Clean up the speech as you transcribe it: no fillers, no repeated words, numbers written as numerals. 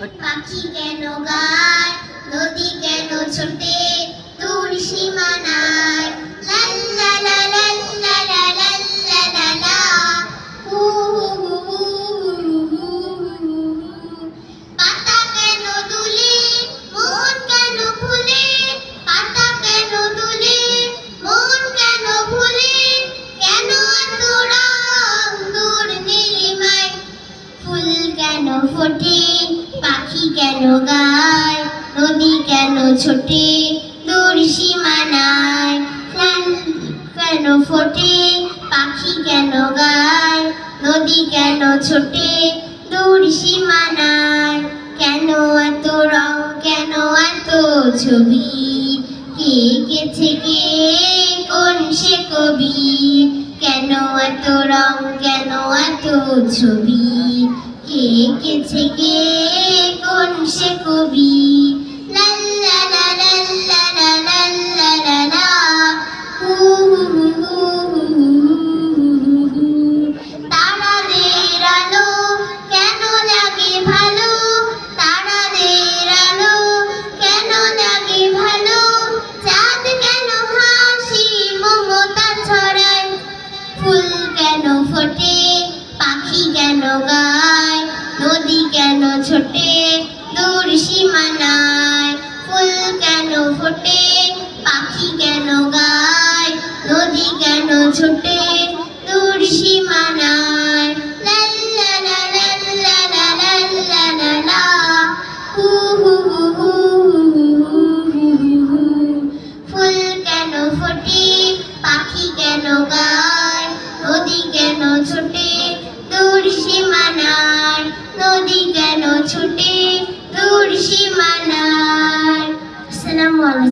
পাখি কেন গায়, নদী কেন ছোটে দূর সীমানায়। লা লা লা লা লা লা লা লা লা লা। হু হু হু হু হু হু হু। পাতা কেন দুলে, মন কেন ফুলে, পাতা কেন দুলে, মন কেন ফুলে, কেন এত রং দূর নীলিমায়। ফুল কেন ফোটে, পাখি কেন গায়, নদী কেন ছোটে দূর সীমানায়। ফুল কেন ফোটে, পাখি কেন গায়, নদী কেন ছোটে দূর সীমানায়। কেন এত রং, কেন এত ছবি, কে এঁকেছে কে, কোন সে কবি। কেন এত রং, কেন এত ছবি, কে এঁকেছে কে, কোন সে কবি। লা লা লা লা লা লা লা লা লা লা। হু হু হু হু হু হু। তারাদের আলো কেন লাগে ভালো, তারাদের আলো কেন লাগে ভালো, চাঁদ কেন হাসি মমতা ছড়ায়। ফুল কেন ফোটে, পাখি কেন গায়, নদী কেন ছোটে দূর সীমানায়। ফুল কেন ফোটে, পাখি কেন গায়, নদী কেন ছোটে দূর সীমানায়। লা লা লা লা লা লা লা লা লা লা। হু হু হু হু হু হু হু। ফুল কেন ফোটে, পাখি কেন গায়, নদী কেন ছোটে দূর সীমানায়, নদী কেন ছোটে দূর সীমানায়। আসসালামু আলাইকুম।